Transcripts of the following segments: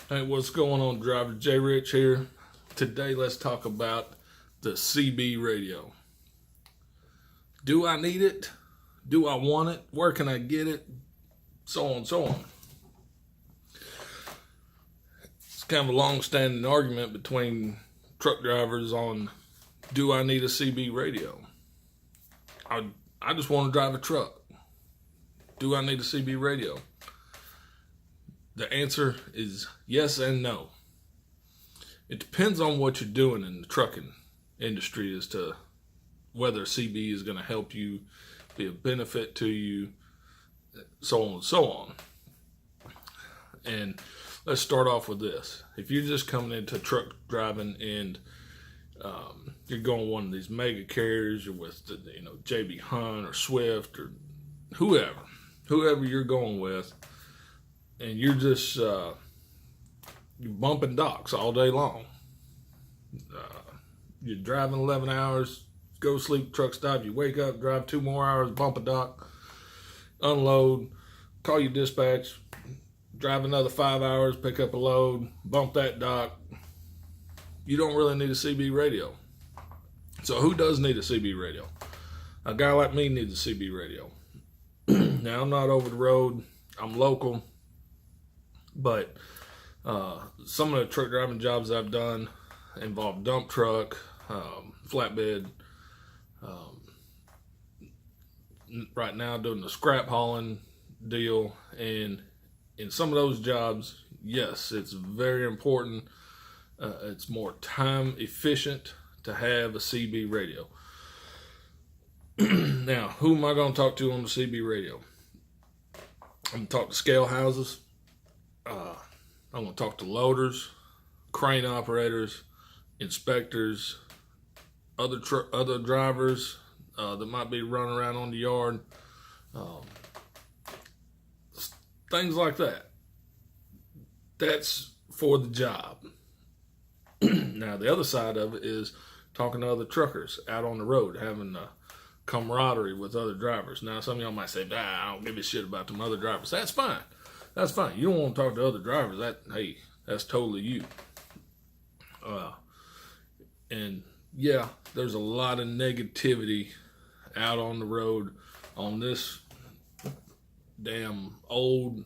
Hey, what's going on, driver J Rich here. Today, let's talk about the CB radio. Do I need it? Do I want it? Where can I get it? So on and so on. It's kind of a long-standing argument between truck drivers on, do I need a CB radio? I just want to drive a truck. Do I need a CB radio? The answer is yes and no. It depends on what you're doing in the trucking industry as to whether CB is going to help you, be a benefit to you, so on and so on. And let's start off with this. If you're just coming into truck driving and you're going one of these mega carriers, you're with JB Hunt or Swift or whoever you're going with, and you're just you're bumping docks all day long. You're driving 11 hours, go sleep, truck stop, you wake up, drive 2 more hours, bump a dock, unload, call your dispatch, drive another 5 hours, pick up a load, bump that dock. You don't really need a CB radio. So who does need a CB radio? A guy like me needs a CB radio. Now, I'm not over the road, I'm local. But some of the truck driving jobs I've done involve dump truck, flatbed. Right now doing the scrap hauling deal. And in some of those jobs, yes, it's very important. It's more time efficient to have a CB radio. Now, who am I going to talk to on the CB radio? I'm going to talk to scale houses. I'm going to talk to loaders, crane operators, inspectors, other drivers that might be running around on the yard, things like that. That's for the job. Now, the other side of it is talking to other truckers out on the road, having a camaraderie with other drivers. Now, some of y'all might say, I don't give a shit about them other drivers. That's fine. That's fine. You don't want to talk to other drivers. That's totally you. And yeah, there's a lot of negativity out on the road on this damn old,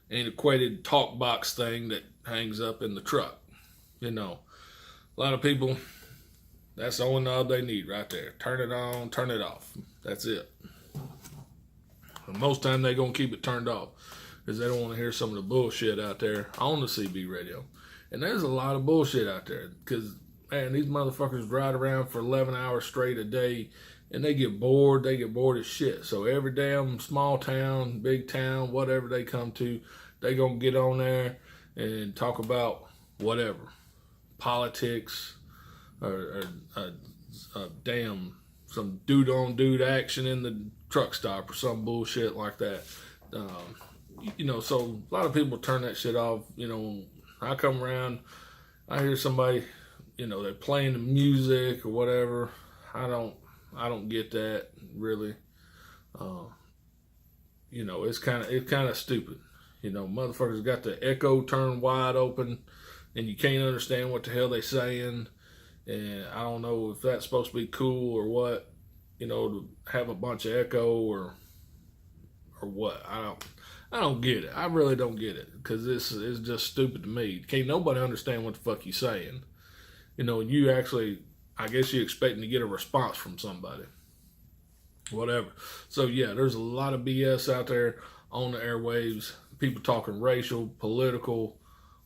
antiquated talk box thing that hangs up in the truck. A lot of people, that's the only knob they need right there. Turn it on, turn it off. That's it. And most time they're going to keep it turned off because they don't want to hear some of the bullshit out there on the CB radio. And there's a lot of bullshit out there because, man, these motherfuckers ride around for 11 hours straight a day and they get bored. They get bored as shit. So every damn small town, big town, whatever they come to, they going to get on there and talk about whatever. Politics or damn some dude on dude action in the truck stop or some bullshit like that. So a lot of people turn that shit off. I come around, I hear somebody, they're playing the music or whatever. I don't get that really. It's kind of stupid. Motherfuckers got the echo turned wide open, and you can't understand what the hell they saying. And I don't know if that's supposed to be cool or what. To have a bunch of echo or what. I don't get it. I really don't get it because this is just stupid to me. Can't nobody understand what the fuck you saying. You actually, I guess you're expecting to get a response from somebody. Whatever. So yeah, there's a lot of BS out there on the airwaves. People talking racial, political,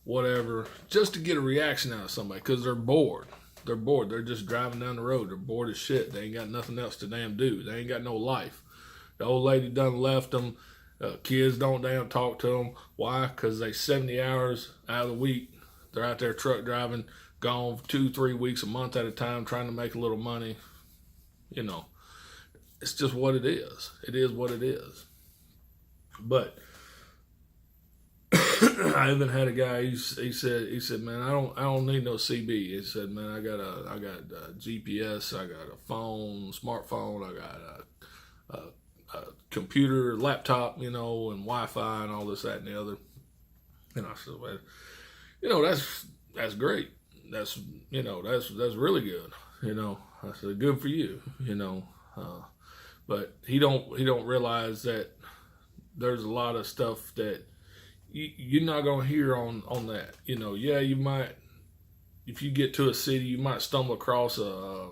whatever, just to get a reaction out of somebody because they're bored. They're bored. They're just driving down the road. They're bored as shit. They ain't got nothing else to damn do. They ain't got no life. The old lady done left them. Kids don't damn talk to them. Why? Because they 70 hours out of the week. They're out there truck driving, gone 2-3 weeks, a month at a time, trying to make a little money. It's just what it is. It is what it is. But I even had a guy. He said, man, I don't need no CB. He said, man, I got GPS. I got a phone, smartphone. I got a computer, laptop, and Wi-Fi and all this, that, and the other. And I said, well, That's great. That's that's really good. I said good for you. But he don't realize that there's a lot of stuff that you're not gonna hear on that. Yeah, you might, if you get to a city, you might stumble across a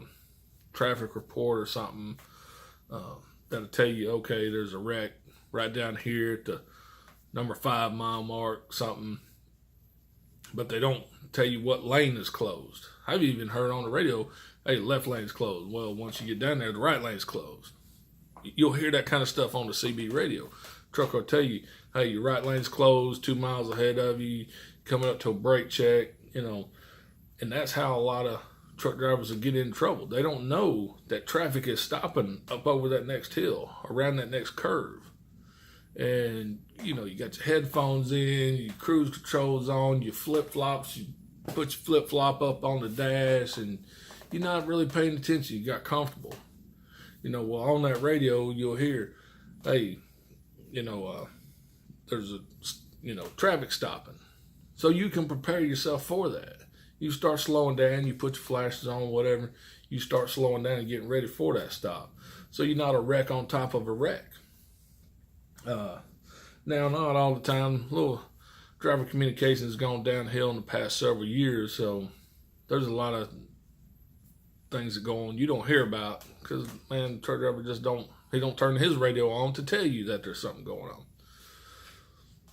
traffic report or something that'll tell you, okay, there's a wreck right down here at the number 5 mile mark, something. But they don't tell you what lane is closed. I've even heard on the radio, hey, left lane's closed. Well, once you get down there, the right lane's closed. You'll hear that kind of stuff on the CB radio. Truck will tell you, hey, your right lane's closed, 2 miles ahead of you, coming up to a brake check, and that's how a lot of truck drivers will get in trouble. They don't know that traffic is stopping up over that next hill, around that next curve. And, you got your headphones in, your cruise controls on, your flip-flops, you put your flip-flop up on the dash, and you're not really paying attention. You got comfortable. Well, on that radio, you'll hear, hey, there's a, traffic stopping. So you can prepare yourself for that. You start slowing down, you put your flashes on, whatever. You start slowing down and getting ready for that stop. So you're not a wreck on top of a wreck. Now, not all the time. Little driver communication has gone downhill in the past several years, so there's a lot of things that go on you don't hear about because, man, the truck driver just don't turn his radio on to tell you that there's something going on.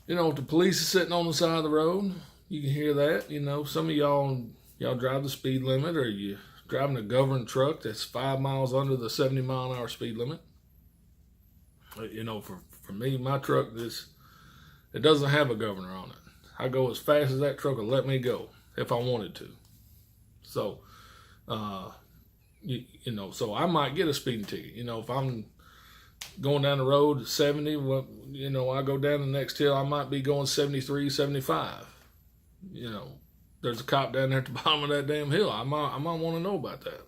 If the police is sitting on the side of the road, you can hear that. Some of y'all drive the speed limit, or you driving a governed truck that's 5 miles under the 70 mile an hour speed limit. For me, my truck, it doesn't have a governor on it. I go as fast as that truck will let me go if I wanted to. So, so I might get a speeding ticket. If I'm going down the road at 70, I go down the next hill, I might be going 73, 75. There's a cop down there at the bottom of that damn hill. I might want to know about that.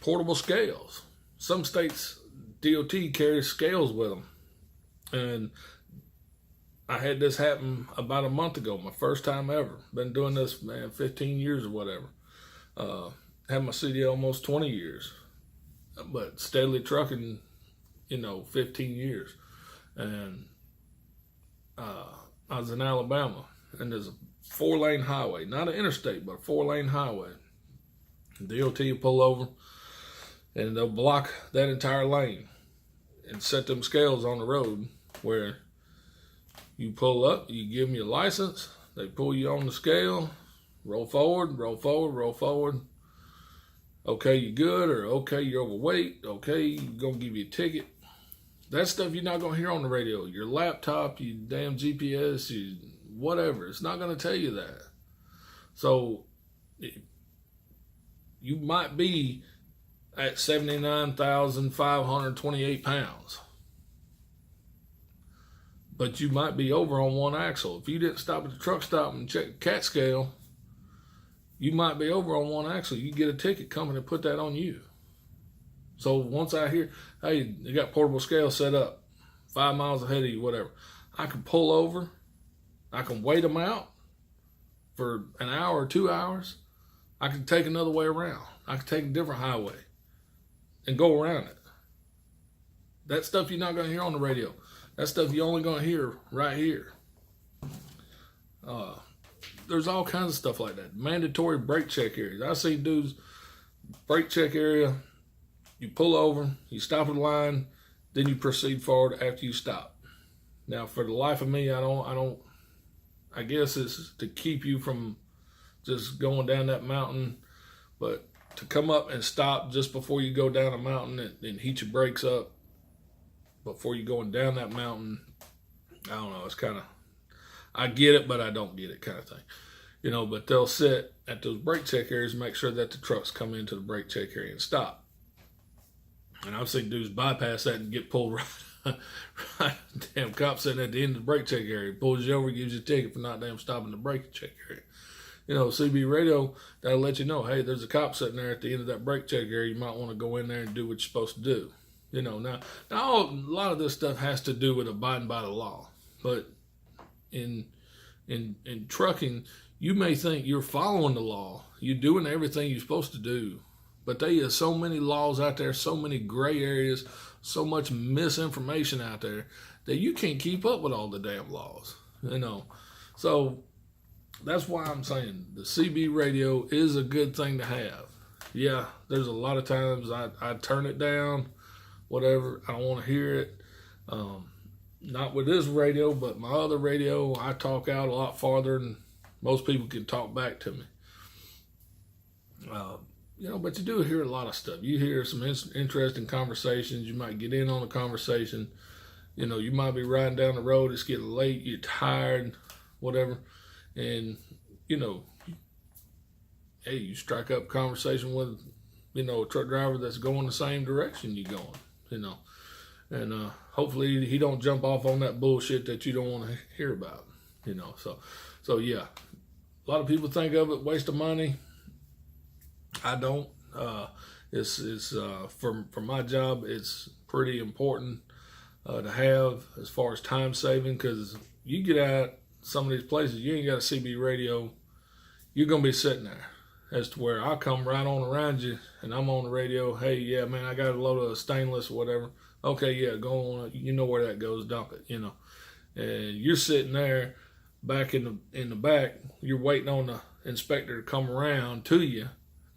Portable scales. Some states DOT carries scales with them. And I had this happen about a month ago, my first time ever. Been doing this, 15 years or whatever. Had my CDL almost 20 years. But steadily trucking, 15 years. And I was in Alabama, and there's a 4-lane highway. Not an interstate, but a 4-lane highway. DOT will pull over, and they'll block that entire lane and set them scales on the road where you pull up, you give them your license, they pull you on the scale, roll forward, roll forward, roll forward. Okay, you good, or okay, you're overweight, okay, we're going to give you a ticket. That stuff you're not going to hear on the radio. Your laptop, your damn GPS, whatever. It's not going to tell you that. So you might be at 79,528 pounds. But you might be over on one axle. If you didn't stop at the truck stop and check the CAT scale, you might be over on one axle. You get a ticket coming and put that on you. So once I hear, hey, they got portable scales set up 5 miles ahead of you, whatever, I can pull over. I can wait them out for an hour or 2 hours. I can take another way around. I can take a different highway and go around it. That stuff you're not going to hear on the radio. That stuff you're only going to hear right here. There's all kinds of stuff like that. Mandatory brake check areas. I see dudes, brake check area, you pull over, you stop at the line, then you proceed forward after you stop. Now, for the life of me, I guess it's to keep you from just going down that mountain, but to come up and stop just before you go down a mountain and heat your brakes up before you're going down that mountain, I don't know, it's kind of, I get it, but I don't get it kind of thing. But they'll sit at those brake check areas and make sure that the trucks come into the brake check area and stop. And I've seen dudes bypass that and get pulled right. Damn cop sitting at the end of the brake check area, pulls you over, gives you a ticket for not damn stopping the brake check area. CB radio, that'll let you know, hey, there's a cop sitting there at the end of that brake check area. You might want to go in there and do what you're supposed to do. Now a lot of this stuff has to do with abiding by the law. But in trucking, you may think you're following the law, you're doing everything you're supposed to do, but there are so many laws out there, so many gray areas, so much misinformation out there that you can't keep up with all the damn laws, So that's why I'm saying the CB radio is a good thing to have. Yeah, there's a lot of times I turn it down, whatever, I don't want to hear it. Not with this radio, but my other radio, I talk out a lot farther than most people can talk back to me. But you do hear a lot of stuff. You hear some interesting conversations. You might get in on a conversation. You might be riding down the road. It's getting late. You're tired, whatever. And, hey, you strike up a conversation with, a truck driver that's going the same direction you're going, And hopefully he don't jump off on that bullshit that you don't want to hear about, So yeah, a lot of people think of it waste of money. I don't. It's for my job, it's pretty important to have as far as time saving, because you get out some of these places, you ain't got a CB radio, you're gonna be sitting there. As to where I come right on around you and I'm on the radio. Hey, yeah, man, I got a load of stainless or whatever. Okay, yeah, go on. You know where that goes, dump it. And you're sitting there back in the back. You're waiting on the inspector to come around to you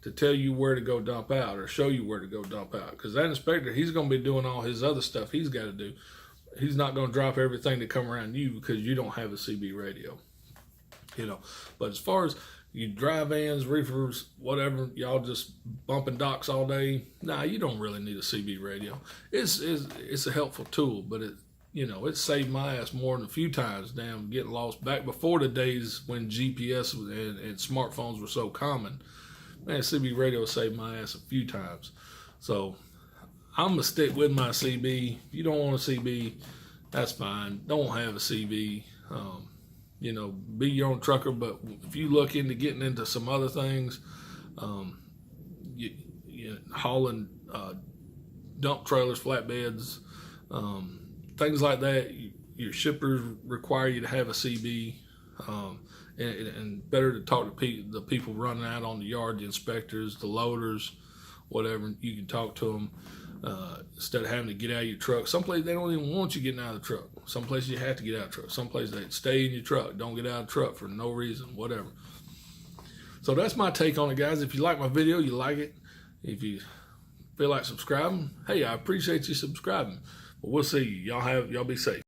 to tell you where to go dump out or show you where to go dump out. Because that inspector, he's going to be doing all his other stuff he's got to do. He's not going to drop everything to come around you because you don't have a CB radio. But as far as you dry vans, reefers, whatever, y'all just bumping docks all day. Nah, you don't really need a CB radio. It's a helpful tool, but it saved my ass more than a few times, damn, getting lost back before the days when GPS and smartphones were so common. Man, CB radio saved my ass a few times. So I'm going to stick with my CB. If you don't want a CB, that's fine. Don't have a CB. Be your own trucker, but if you look into getting into some other things, hauling dump trailers, flatbeds, things like that, your shippers require you to have a CB, and better to talk to the people running out on the yard, the inspectors, the loaders, whatever. You can talk to them instead of having to get out of your truck. Some places they don't even want you getting out of the truck. Some places you have to get out of the truck. Some places they stay in your truck. Don't get out of the truck for no reason, whatever. So that's my take on it, guys. If you like my video, you like it. If you feel like subscribing, hey, I appreciate you subscribing. But we'll see you. Y'all be safe.